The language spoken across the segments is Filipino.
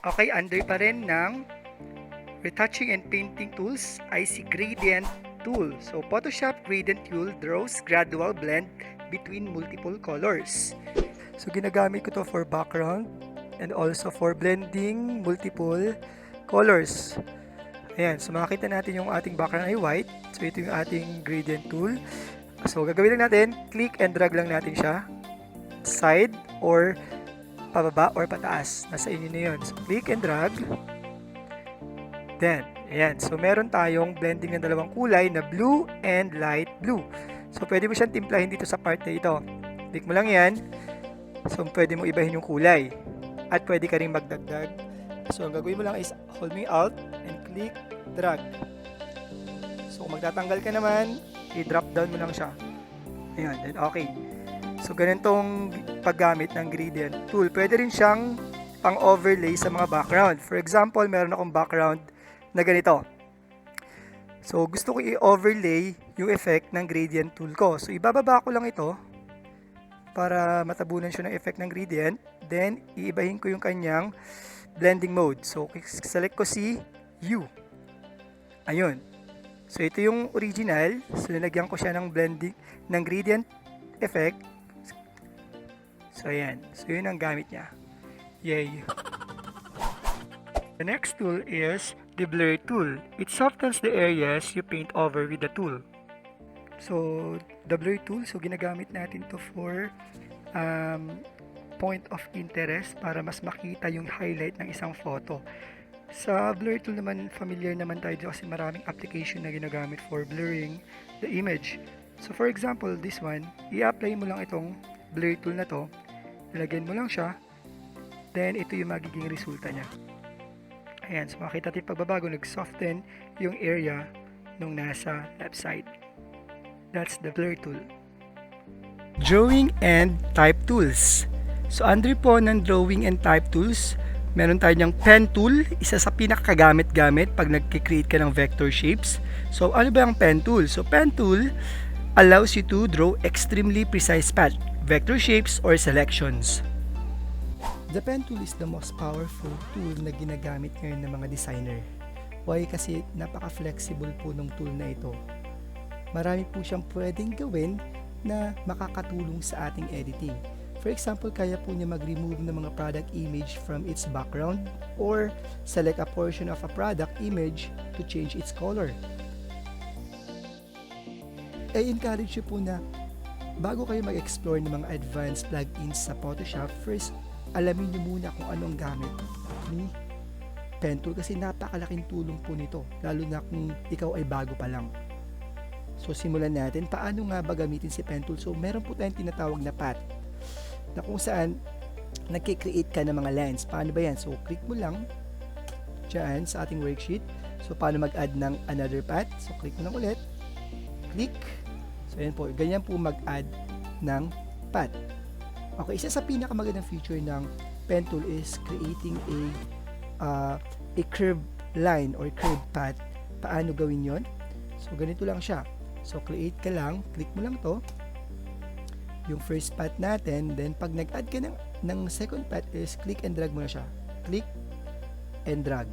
Okay, under pa rin ng retouching and painting tools ay si gradient tool. So, Photoshop gradient tool draws gradual blend between multiple colors. So, ginagamit ko to for background and also for blending multiple colors. Ayan, so makikita natin yung ating background ay white. So, ito yung ating gradient tool. So, gagawin lang natin, click and drag lang natin siya. Side or pababa or pataas. Nasa inyo na yun. So, click and drag. Then, ayan. So, meron tayong blending ng dalawang kulay na blue and light blue. So, pwede mo siyang timplahin dito sa part na ito. Click mo lang yan. So, pwede mo ibahin yung kulay. At pwede ka rin magdagdag. So, ang gagawin mo lang is hold mo yung Alt and click, drag. So, kung magtatanggal ka naman, i-drop down mo lang siya. Ayan, then okay. So, ganitong paggamit ng gradient tool. Pwede rin siyang pang-overlay sa mga background. For example, meron akong background na ganito. So, gusto ko i-overlay yung effect ng gradient tool ko. So, ibababa ko lang ito para matabunan siya ng effect ng gradient. Then, iibahin ko yung kanyang blending mode. So, select ko si U. Ayun. So, ito yung original. So, nilagyan ko siya ng blending, ng gradient effect. So, ayan. So, yun ang gamit niya. Yay! The next tool is the blur tool. It softens the areas you paint over with the tool. So, the blur tool, so ginagamit natin to for point of interest para mas makita yung highlight ng isang photo. Sa blur tool naman, familiar naman tayo kasi maraming application na ginagamit for blurring the image. So, for example, this one, i-apply mo lang itong blur tool na to, nilagyan mo lang siya, then ito yung magiging resulta niya. Ayan, so makita natin pagbabago, nag-soften yung area nung nasa left side. That's the blur tool. Drawing and type tools. So under po ng drawing and type tools, meron tayong pen tool, isa sa pinakagamit-gamit pag nagki-create ka ng vector shapes. So ano ba ang pen tool? So pen tool allows you to draw extremely precise path, vector shapes or selections. The pen tool is the most powerful tool na ginagamit ngayon ng mga designer. Why? Kasi napaka-flexible po ng tool na ito. Marami po siyang pwedeng gawin na makakatulong sa ating editing. For example, kaya po niya mag-remove ng mga product image from its background or select a portion of a product image to change its color. I-encourage you po na bago kayo mag-explore ng mga advanced plugins sa Photoshop, first, alamin niyo muna kung anong gamit ni pen tool kasi napakalaking tulong po nito, lalo na kung ikaw ay bago pa lang. So, simulan natin. Paano nga ba gamitin si pen tool? So, meron po tayong tinatawag na path na kung saan nagkikreate ka ng mga lines. Paano ba yan? So, click mo lang dyan sa ating worksheet. So, paano mag-add ng another path? So, click mo lang ulit. Click. So, yan po. Ganyan po mag-add ng path. Okay, isa sa pinakamagandang feature ng pen tool is creating a curved line or curved path. Paano gawin yon? So, ganito lang siya. So, create ka lang, click mo lang to, yung first path natin, then pag nag-add ka ng second path is click and drag mo na siya. Click and drag.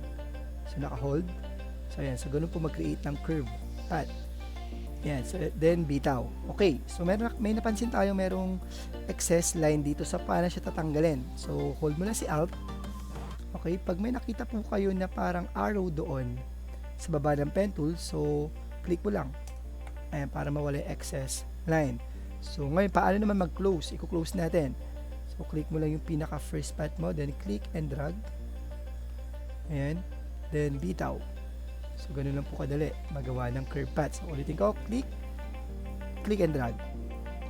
So, naka-hold. So, ayan. So, ganun po mag-create ng curved path. Yan, so then bitaw. Okay, so may napansin tayo merong excess line dito sa paano siya tatanggalin. So hold mo lang si Alt. Okay, pag may nakita po kayo na parang arrow doon sa baba ng pen tool, so click mo lang. Ayan, para mawala yung excess line. So ngayon, paano naman mag-close? I-close natin. So click mo lang yung pinaka first path mo, then click and drag. Ayan, then bitaw. So, ganun lang po kadali magawa ng curve path. So, ulitin ko, click and drag.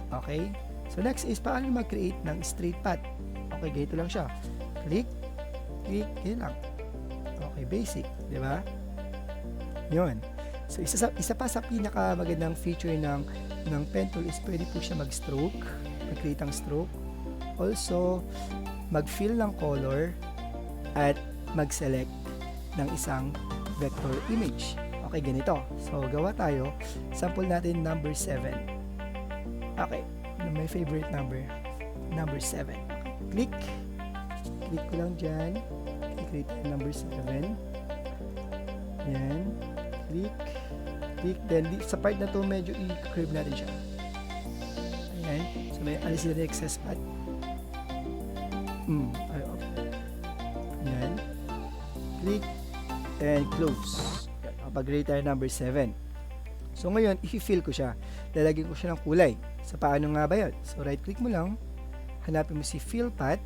Okay? So, next is paano mag-create ng straight path. Okay, ganito lang siya. Click, ganyan lang. Okay, basic. Diba? Yun. So, isa pa sa pinakamagandang feature ng pen tool is pwede po siya mag-stroke, mag-create ng stroke. Also, mag-fill ng color at mag-select ng isang vector image. Okay, ganito. So, gawa tayo. Sample natin number 7. Okay, my favorite number 7. Click ko lang dyan. Click Mag-create tayo number 7. Yan. Click. Then sa part na to, medyo i-curve natin siya. Ayan. So may alisin natin excess path. Yan. Click and close. Kapag-create tayo number 7. So ngayon, i-fill ko siya. Lalagyan ko siya ng kulay. So paano nga ba yun? So right click mo lang. Hanapin mo si fill path.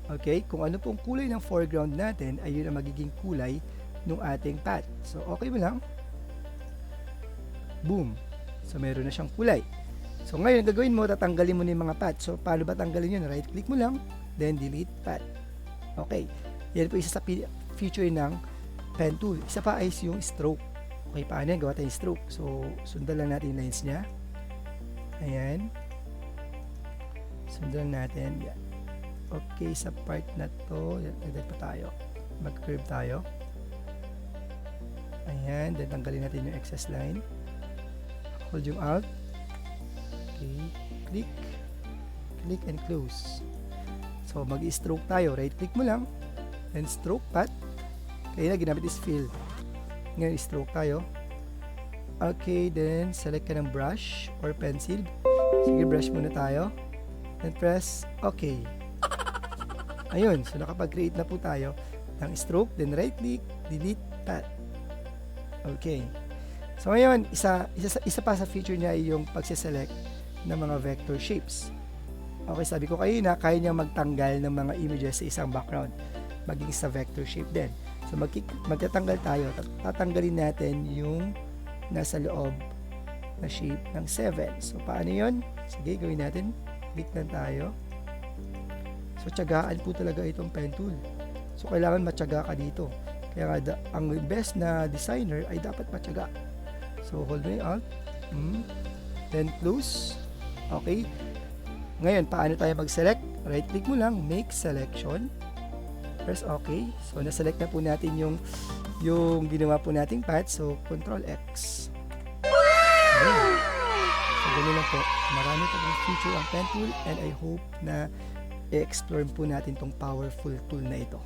Okay, kung ano pong kulay ng foreground natin ay yun ang magiging kulay ng ating path. So okay mo lang. Boom. So meron na siyang kulay. So ngayon gagawin mo, tatanggalin mo na yung mga path. So paano ba tanggalin yun? Right click mo lang, then delete path. Okay. Yan po isa sa feature ng pen tool. Isa pa ay yung stroke. Okay, paano yan? Gawa tayong stroke. So sundan lang natin yung lines niya. Ayan. Sundan natin. Yan. Okay, sa part na to, agad pa tayo. Mag-curve tayo. Ayan, then tanggalin natin yung excess line. Hold yung Alt. Okay, click. Click and close. So, mag-stroke tayo. Right-click mo lang. Then stroke path. Kaya na, ginamit is fill. Ngayon, stroke tayo. Okay, then select ka ng brush or pencil. Sige, brush muna tayo. Then press OK. Ayun, so nakapag-create na po tayo ng stroke, then right click, delete path. Okay. So ngayon, isa pa sa feature niya ay yung pagse-select ng mga vector shapes. Okay, sabi ko kayo na kaya niya magtanggal ng mga images sa isang background, maging sa vector shape din. So magtatanggal tayo, tatanggalin natin yung nasa loob na shape ng 7. So paano yun? Sige, gawin natin. Click lang tayo. So tiyagaan po talaga itong pen tool. So kailangan matyaga ka dito. Kaya nga ang best na designer ay dapat matyaga. So hold mo yung Alt. Then close. Okay. Ngayon, paano tayo mag-select? Right click mo lang, make selection. Press OK. So na-select na po natin yung ginawa po nating path. So Control X. Okay. So ganun lang po. Marami pa pong feature ang pen tool and I hope na i-explore po natin tong powerful tool na ito.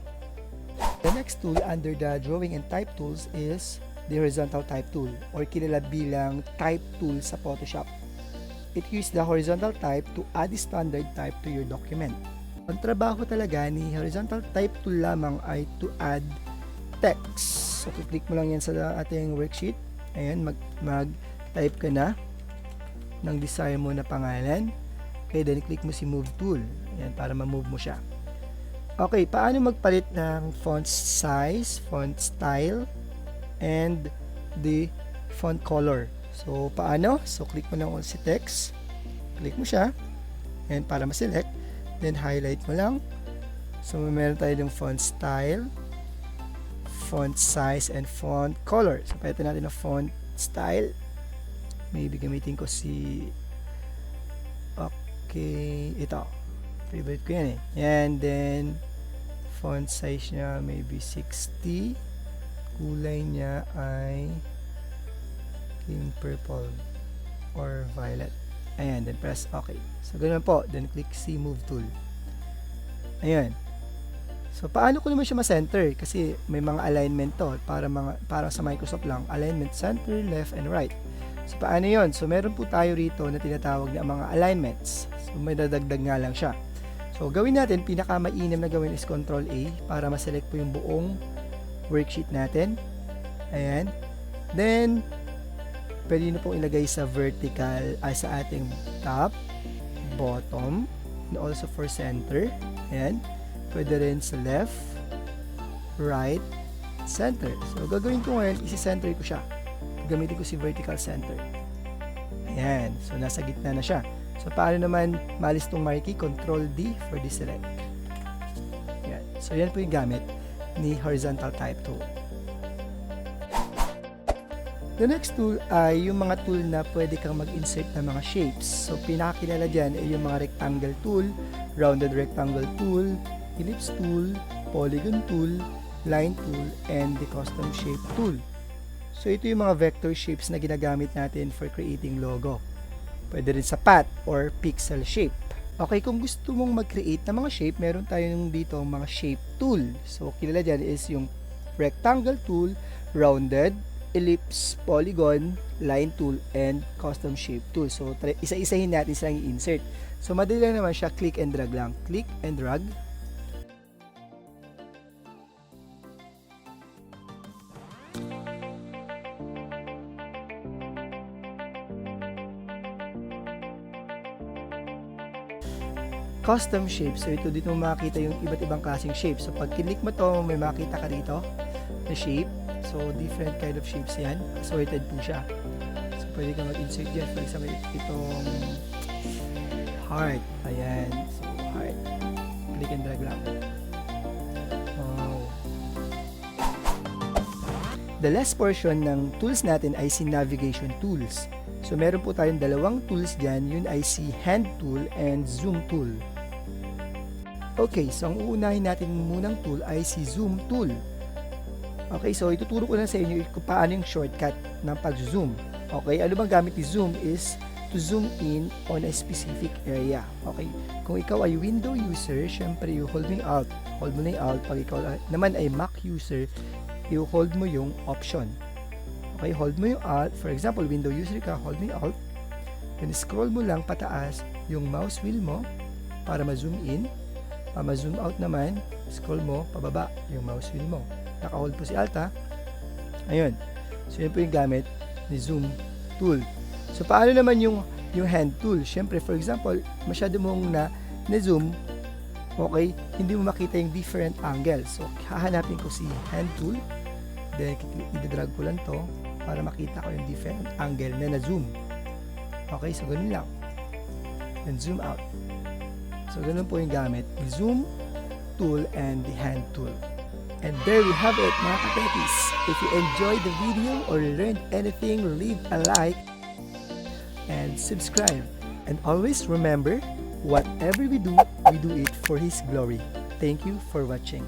The next tool under the drawing and type tools is the horizontal type tool or kilala bilang type tool sa Photoshop. It uses the horizontal type to add standard type to your document. Ang trabaho talaga ni horizontal type tool lamang ay to add text. So click mo lang yan sa ating worksheet. Ayan, mag-type ka na ng desire mo na pangalan. Okay, then click mo si move tool. Ayan, para ma-move mo siya. Okay, paano magpalit ng font size, font style, and the font color? So, paano? So, click mo lang si text. Click mo siya. And para ma-select, then highlight mo lang. So, meron tayo ng font style, font size, and font color. So, palitan natin ng font style. Maybe gamitin ko si ito. Favorite ko yan eh. And then, font size niya maybe 60. Kulay niya ay in purple or violet. Ayan, then press OK. So, ganun po. Then, click si Move Tool. Ayan. So, paano ko naman siya ma-center? Kasi may mga alignment to. Para sa Microsoft lang. Alignment, center, left, and right. So, paano yon? So, meron po tayo rito na tinatawag na mga alignments. So, may dadagdag nga lang siya. So, gawin natin, pinakamainam na gawin is Control A para ma-select po yung buong worksheet natin. Ayan. Then, pwede nyo pong ilagay sa vertical, sa ating top, bottom, and also for center. Ayan. Pwede rin sa left, right, center. So, gagawin ko ngayon, isi-center ko siya. Gamitin ko si vertical center. Ayan. So, nasa gitna na siya. So, paano naman malis tong marquee? Control D for deselect. Ayan. So, yan po yung gamit ni horizontal type tool. The next tool ay yung mga tool na pwede kang mag-insert ng mga shapes. So, pinakakilala dyan ay yung mga rectangle tool, rounded rectangle tool, ellipse tool, polygon tool, line tool, and the custom shape tool. So, ito yung mga vector shapes na ginagamit natin for creating logo. Pwede rin sa path or pixel shape. Okay, kung gusto mong mag-create ng mga shape, meron tayong dito mga shape tool. So, kilala dyan is yung rectangle tool, rounded, ellipse, polygon, line tool, and custom shape tool. So, isa-isahin natin silang i-insert. So, madali lang naman siya, click and drag lang. Click and drag. Custom shape. So, ito dito makikita yung iba't ibang klaseng shape. So, pag click mo to, may makita ka dito na shape. So, different kind of shapes yan. Sorted po siya. So, pwede ka mag-insert dyan. For example, itong heart. Ayan. So, heart. Click and drag lang. Wow. The last portion ng tools natin ay si navigation tools. So, meron po tayong dalawang tools dyan. Yun ay si hand tool and zoom tool. Okay, so ang uunahin natin munang tool ay si zoom tool. Okay, so ituturo ko na sa inyo kung paano yung shortcut ng pag-zoom. Okay, ano bang gamit ni zoom is to zoom in on a specific area. Okay, kung ikaw ay window user, syempre you hold mo yung alt. Hold mo na yung alt. Pag ikaw naman ay Mac user, you hold mo yung option. Okay, hold mo yung alt. For example, window user ka, hold mo yung alt. Then scroll mo lang pataas yung mouse wheel mo para ma-zoom in. Ma-zoom out naman, scroll mo pababa yung mouse wheel mo. Naka-hold po si alt ha. Ayun. So yun po yung gamit ni zoom tool. So paano naman yung hand tool? Syempre, for example, masyado mong na-zoom, okay, hindi mo makita yung different angles. So hahanapin ko si hand tool. Then i-drag ko lang to para makita ko yung different angle na na-zoom. Okay, so ganun lang. Then zoom out. So ganun po yung gamit, the zoom tool and the hand tool. And there we have it, mga katekis. If you enjoyed the video or learned anything, leave a like and subscribe. And always remember, whatever we do it for His glory. Thank you for watching.